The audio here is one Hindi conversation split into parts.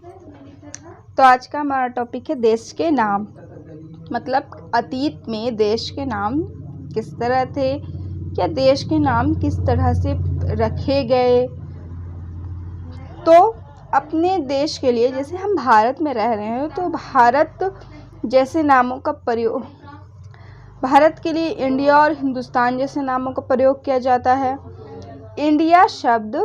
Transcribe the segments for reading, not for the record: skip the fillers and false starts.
तो आज का हमारा टॉपिक है देश के नाम। मतलब अतीत में देश के नाम किस तरह थे, या देश के नाम किस तरह से रखे गए। तो अपने देश के लिए, जैसे हम भारत में रह रहे हैं, तो भारत जैसे नामों का प्रयोग, भारत के लिए इंडिया और हिंदुस्तान जैसे नामों का प्रयोग किया जाता है। इंडिया शब्द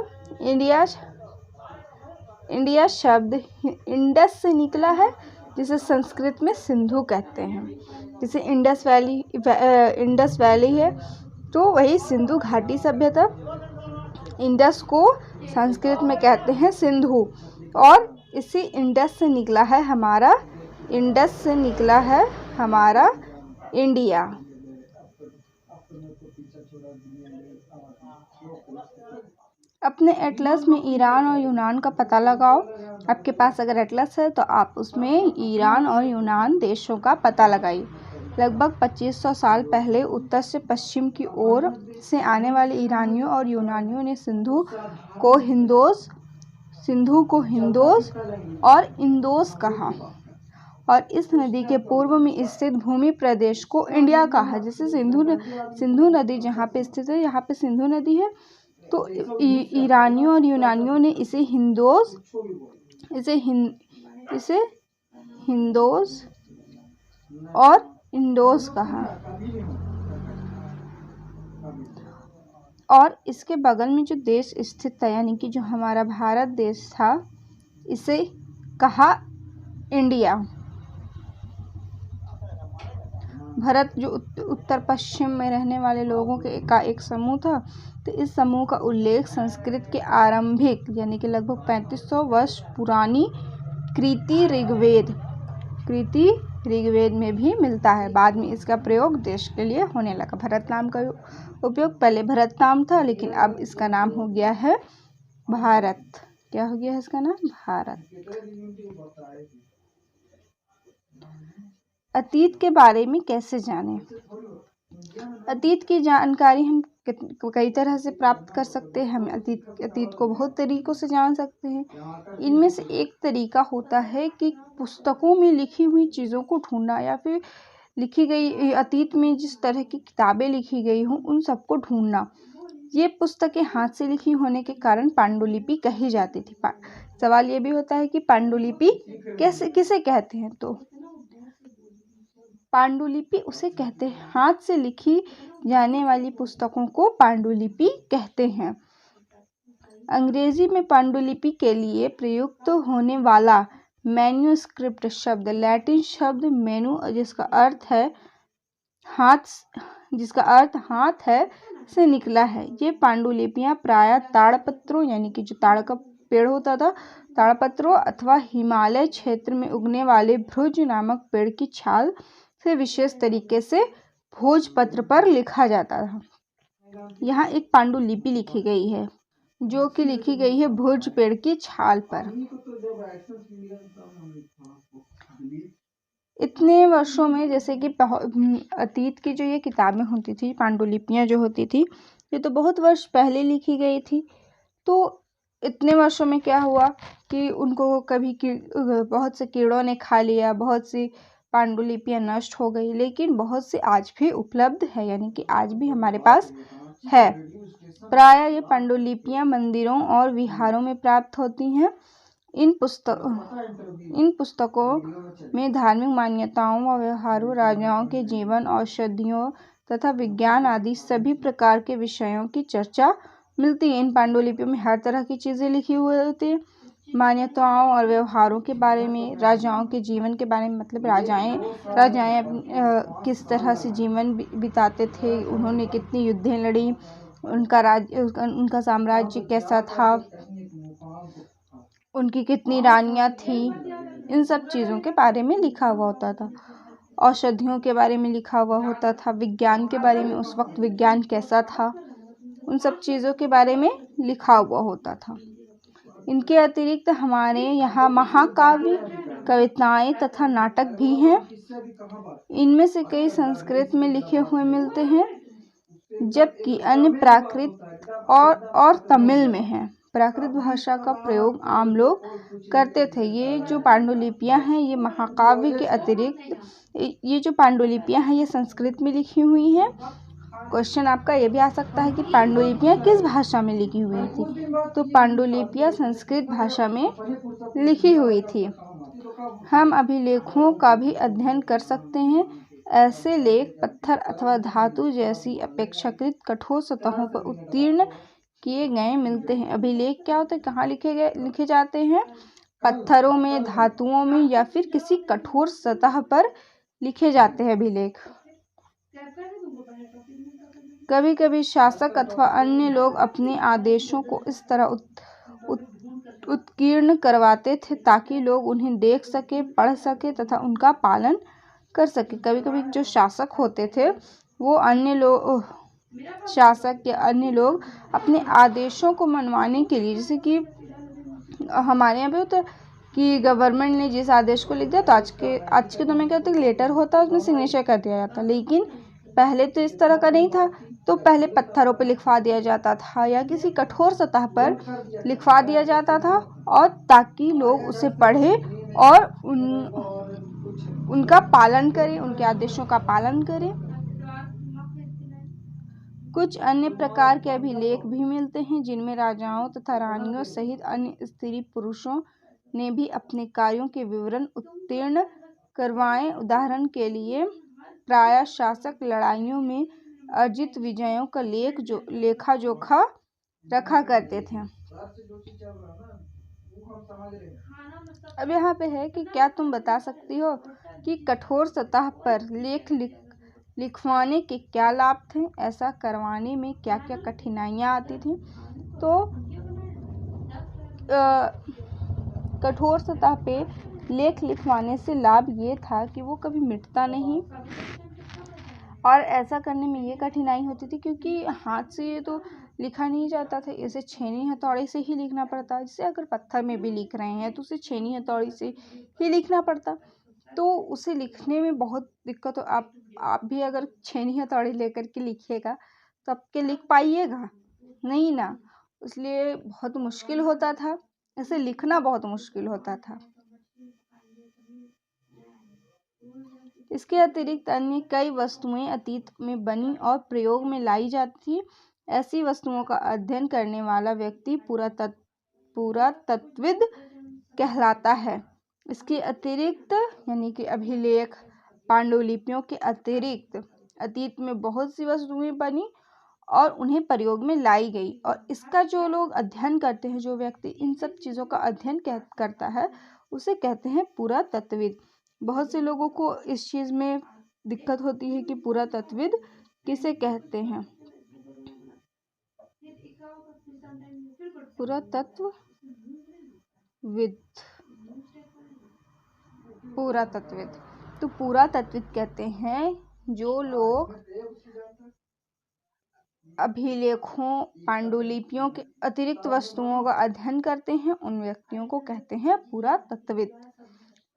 इंडस से निकला है, जिसे संस्कृत में सिंधु कहते हैं। जैसे इंडस वैली है, तो वही सिंधु घाटी सभ्यता। इंडस को संस्कृत में कहते हैं सिंधु, और इसी इंडस से निकला है हमारा इंडिया। अपने एटलस में ईरान और यूनान का पता लगाओ। आपके पास अगर एटलस है तो आप उसमें ईरान और यूनान देशों का पता लगाइए। लगभग 2500 साल पहले उत्तर से पश्चिम की ओर से आने वाले ईरानियों और यूनानियों ने सिंधु को हिंदोस और इंदोस कहा, और इस नदी के पूर्व में स्थित भूमि प्रदेश को इंडिया कहा। जैसे सिंधु नदी जहाँ पे स्थित है, यहाँ पे सिंधु नदी है, तो ईरानियों और यूनानियों ने इसे हिंदोस और इंडोस कहा। और इसके बगल में जो देश स्थित था, यानी कि जो हमारा भारत देश था, इसे कहा इंडिया। भारत जो उत्तर पश्चिम में रहने वाले लोगों का एक समूह था, तो इस समूह का उल्लेख संस्कृत के आरंभिक, यानी कि लगभग 3500 वर्ष पुरानी कृति ऋग्वेद में भी मिलता है। बाद में इसका प्रयोग देश के लिए होने लगा। भारत नाम का उपयोग, पहले भारत नाम था, लेकिन अब इसका नाम हो गया है भारत। क्या हो गया है इसका नाम? भारत। अतीत के बारे में कैसे जानें? अतीत की जानकारी हम कई तरह से प्राप्त कर सकते हैं। हम अतीत को बहुत तरीकों से जान सकते हैं। इनमें से एक तरीका होता है कि पुस्तकों में लिखी हुई चीज़ों को ढूंढना, या फिर लिखी गई अतीत में जिस तरह की किताबें लिखी गई हों उन सबको ढूंढना। ये पुस्तकें हाथ से लिखी होने के कारण पांडुलिपि कही जाती थी। सवाल ये भी होता है कि पांडुलिपि किसे कहते हैं? तो पांडुलिपि उसे कहते हैं, हाथ से लिखी जाने वाली पुस्तकों को पांडुलिपि कहते हैं। अंग्रेजी में पांडुलिपि के लिए प्रयुक्त होने वाला मैन्युस्क्रिप्ट शब्द लैटिन शब्द मेनु, जिसका अर्थ हाथ है, से निकला है। ये पांडुलिपियां प्रायः ताड़पत्रों, यानी कि जो ताड़ का पेड़ होता था, ताड़पत्रों अथवा हिमालय क्षेत्र में उगने वाले भृज नामक पेड़ की छाल से विशेष तरीके से भोजपत्र पर लिखा जाता था। यहाँ एक पांडुलिपि लिखी गई है, जो कि लिखी गई है भोज पेड़ की छाल पर। इतने वर्षों में, जैसे कि अतीत की जो ये किताबें होती थी, पांडुलिपियाँ जो होती थी, ये तो बहुत वर्ष पहले लिखी गई थी। तो इतने वर्षों में क्या हुआ कि उनको कभी बहुत से कीड़ों ने खा लिया, बहुत सी पांडुलिपियाँ नष्ट हो गई, लेकिन बहुत से आज भी उपलब्ध है, यानी कि आज भी हमारे पास है। प्रायः ये पांडुलिपियाँ मंदिरों और विहारों में प्राप्त होती हैं। इन पुस्तकों में धार्मिक मान्यताओं व व्यवहारों, राजाओं के जीवन, औषधियों तथा विज्ञान आदि सभी प्रकार के विषयों की चर्चा मिलती है। इन पांडुलिपियों में हर तरह की चीज़ें लिखी हुई होती हैं। मान्यताओं और व्यवहारों के बारे में, राजाओं के जीवन के बारे में, मतलब राजाएं किस तरह से जीवन बिताते थे, उन्होंने कितनी युद्धें लड़ी, उनका साम्राज्य कैसा था, उनकी कितनी रानियां थी, इन सब चीज़ों के बारे में लिखा हुआ होता था। औषधियों के बारे में लिखा हुआ होता था, विज्ञान के बारे में, उस वक्त विज्ञान कैसा था, उन सब चीज़ों के बारे में लिखा हुआ होता था। इनके अतिरिक्त हमारे यहाँ महाकाव्य, कविताएं तथा नाटक भी हैं। इनमें से कई संस्कृत में लिखे हुए मिलते हैं, जबकि अन्य प्राकृत और तमिल में हैं। प्राकृत भाषा का प्रयोग आम लोग करते थे। ये जो पांडुलिपियां हैं ये महाकाव्य के अतिरिक्त ये जो पांडुलिपियां हैं ये संस्कृत में लिखी हुई हैं। क्वेश्चन आपका ये भी आ सकता है कि पांडुलिपियां किस भाषा में लिखी हुई थी, तो पांडुलिपियां संस्कृत भाषा में लिखी हुई थी। हम अभिलेखों का भी अध्ययन कर सकते हैं। ऐसे लेख पत्थर अथवा धातु जैसी अपेक्षाकृत कठोर सतहों पर उत्कीर्ण किए गए मिलते हैं। अभिलेख क्या होते हैं, कहाँ लिखे जाते हैं? पत्थरों में, धातुओं में या फिर किसी कठोर सतह पर लिखे जाते हैं अभिलेख। कभी कभी शासक अथवा अन्य लोग अपने आदेशों को इस तरह उत्कीर्ण करवाते थे ताकि लोग उन्हें देख सके, पढ़ सके तथा उनका पालन कर सके। कभी कभी जो शासक होते थे वो अन्य लोग शासक या अन्य लोग अपने आदेशों को मनवाने के लिए, जैसे कि हमारे यहाँ पे होता है कि गवर्नमेंट ने जिस आदेश को लिख दिया तो आज के दौर में क्या होता है, लेटर होता है उसमें सिग्नेचर कर दिया जाता है। लेकिन पहले तो इस तरह का नहीं था, तो पहले पत्थरों पे लिखवा दिया जाता था या किसी कठोर सतह पर लिखवा दिया जाता था, और ताकि लोग उसे पढ़ें और उनका पालन करें, उनके आदेशों का पालन करें। कुछ अन्य प्रकार के अभिलेख भी मिलते हैं जिनमें राजाओं तथा रानियों सहित अन्य स्त्री पुरुषों ने भी अपने कार्यों के विवरण उत्तीर्ण करवाए। उदाहरण के लिए प्रायः शासक लड़ाइयों में अर्जित विजयों का लेखा जोखा रखा करते थे। अब यहाँ पे है कि क्या तुम बता सकती हो कि कठोर सतह पर लेख लिखवाने के क्या लाभ थे, ऐसा करवाने में क्या क्या कठिनाइयाँ आती थी। तो कठोर सतह पे लेख लिखवाने से लाभ ये था कि वो कभी मिटता नहीं, और ऐसा करने में ये कठिनाई होती थी क्योंकि हाथ से ये तो लिखा नहीं जाता था, इसे छेनी हथौड़ी से ही लिखना पड़ता। जैसे अगर पत्थर में भी लिख रहे हैं तो उसे छेनी हथौड़ी से ही लिखना पड़ता, तो उसे लिखने में बहुत दिक्कत हो। आप भी अगर छेनी हथौड़ी लेकर के लिखिएगा तो आपके लिख पाइएगा नहीं ना, इसलिए बहुत मुश्किल होता था, इसे लिखना बहुत मुश्किल होता था। इसके अतिरिक्त अन्य कई वस्तुएं अतीत में बनी और प्रयोग में लाई जाती थी। ऐसी वस्तुओं का अध्ययन करने वाला व्यक्ति पुरातत्वविद कहलाता है। इसके अतिरिक्त यानी कि अभिलेख पांडुलिपियों के अतिरिक्त अतीत में बहुत सी वस्तुएं बनी और उन्हें प्रयोग में लाई गई, और इसका जो लोग अध्ययन करते हैं, जो व्यक्ति इन सब चीज़ों का अध्ययन करता है उसे कहते हैं पुरातत्वविद। बहुत से लोगों को इस चीज़ में दिक्कत होती है कि पुरातत्वविद किसे कहते हैं। पुरातत्वविद तो पुरातत्वविद कहते हैं जो लोग अभिलेखों पांडुलिपियों के अतिरिक्त वस्तुओं का अध्ययन करते हैं, उन व्यक्तियों को कहते हैं पुरातत्वविद।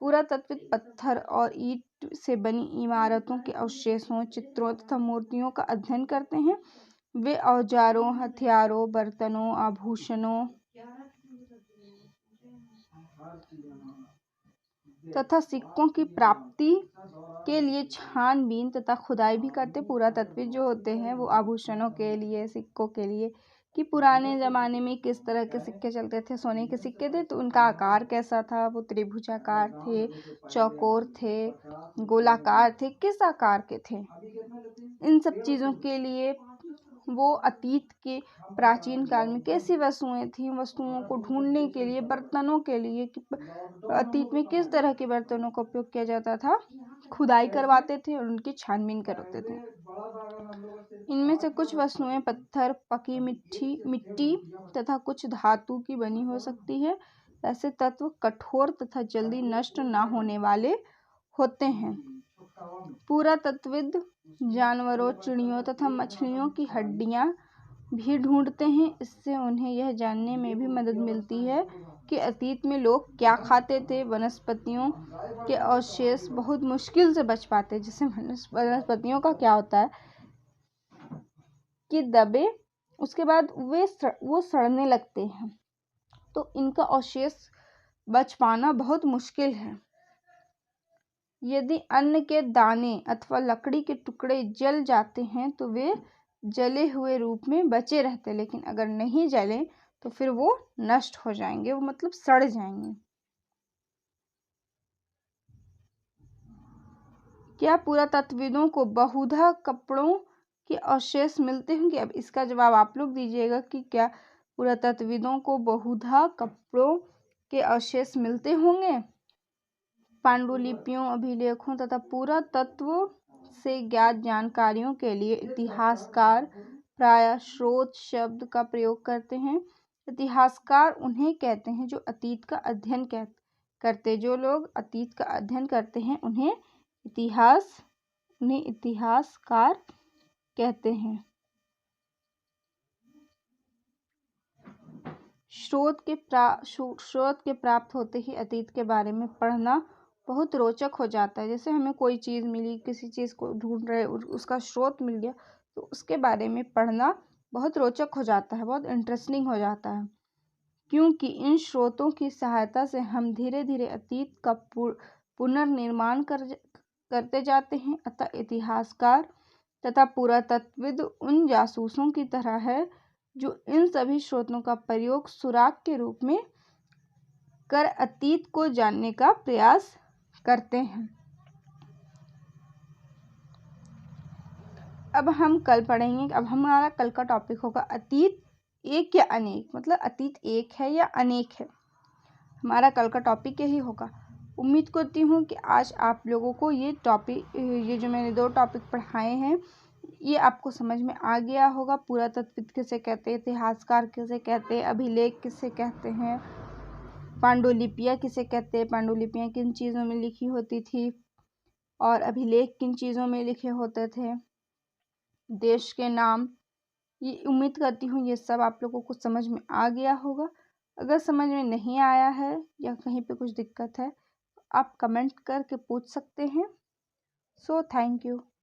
पुरातत्वविद पत्थर और ईंट से बनी इमारतों के अवशेषों, चित्रों तथा मूर्तियों का अध्ययन करते हैं। वे औजारों, हथियारों, बर्तनों, आभूषणों तथा सिक्कों की प्राप्ति के लिए छानबीन तथा खुदाई भी करते। पुरातत्वविद जो होते हैं वो आभूषणों के लिए, सिक्कों के लिए, कि पुराने ज़माने में किस तरह के सिक्के चलते थे। सोने के सिक्के थे तो उनका आकार कैसा था, वो त्रिभुजाकार थे, चौकोर थे, गोलाकार थे, किस आकार के थे। इन सब चीज़ों के लिए वो अतीत के प्राचीन काल में कैसी वस्तुएं थी, वस्तुओं को ढूंढने के लिए, बर्तनों के लिए कि अतीत में किस तरह के बर्तनों का उपयोग किया जाता था, खुदाई करवाते थे और उनकी छानबीन करते थे। इनमें से कुछ वस्तुएं पत्थर, पकी मिट्टी तथा कुछ धातु की बनी हो सकती है। ऐसे तत्व कठोर तथा जल्दी नष्ट न होने वाले होते हैं। पुरातत्वविद जानवरों, चिड़ियों तथा मछलियों की हड्डियां भी ढूंढते हैं। इससे उन्हें यह जानने में भी मदद मिलती है कि अतीत में लोग क्या खाते थे। वनस्पतियों के अवशेष बहुत मुश्किल से बच पाते हैं। जैसे वनस्पतियों का क्या होता है कि दबे उसके बाद वो सड़ने लगते हैं, तो इनका अवशेष बच पाना बहुत मुश्किल है। यदि अन्न के दाने अथवा लकड़ी के टुकड़े जल जाते हैं तो वे जले हुए रूप में बचे रहते, लेकिन अगर नहीं जले तो फिर वो नष्ट हो जाएंगे, वो मतलब सड़ जाएंगे। क्या पुरातत्वविदों को बहुधा कपड़ों के अवशेष मिलते होंगे? अब इसका जवाब आप लोग दीजिएगा कि क्या पुरातत्वविदों को बहुधा कपड़ों के अवशेष मिलते होंगे? पांडुलिपियों, अभिलेखों तथा पुरातत्व से ज्ञात जानकारियों के लिए इतिहासकार प्रायः स्रोत शब्द का प्रयोग करते हैं। इतिहासकार उन्हें कहते हैं जो अतीत का अध्ययन करते, जो लोग अतीत का अध्ययन करते हैं उन्हें इतिहासकार कहते हैं। स्रोत के प्राप्त होते ही अतीत के बारे में पढ़ना बहुत रोचक हो जाता है। जैसे हमें कोई चीज़ मिली, किसी चीज़ को ढूंढ रहे, उसका स्रोत मिल गया, तो उसके बारे में पढ़ना बहुत रोचक हो जाता है, बहुत इंटरेस्टिंग हो जाता है, क्योंकि इन स्रोतों की सहायता से हम धीरे धीरे अतीत का पुनर्निर्माण करते जाते हैं। अतः इतिहासकार तथा पुरातत्वविद उन जासूसों की तरह है जो इन सभी स्रोतों का प्रयोग सुराग के रूप में कर अतीत को जानने का प्रयास करते हैं। अब हम कल पढ़ेंगे। अब हमारा कल का टॉपिक होगा अतीत एक या अनेक, मतलब अतीत एक है या अनेक है, हमारा कल का टॉपिक यही होगा। उम्मीद करती हूँ कि आज आप लोगों को ये जो मैंने 2 टॉपिक पढ़ाए हैं ये आपको समझ में आ गया होगा। पुरातत्वविद किसे कहते हैं, इतिहासकार किसे कहते हैं, अभिलेख किसे कहते हैं, पांडुलिपियाँ किसे कहते हैं, पांडुलिपियाँ किन चीज़ों में लिखी होती थी और अभिलेख किन चीज़ों में लिखे होते थे, देश के नाम। ये उम्मीद करती हूँ ये सब आप लोगों को समझ में आ गया होगा। अगर समझ में नहीं आया है या कहीं पे कुछ दिक्कत है आप कमेंट करके पूछ सकते हैं। So thank you.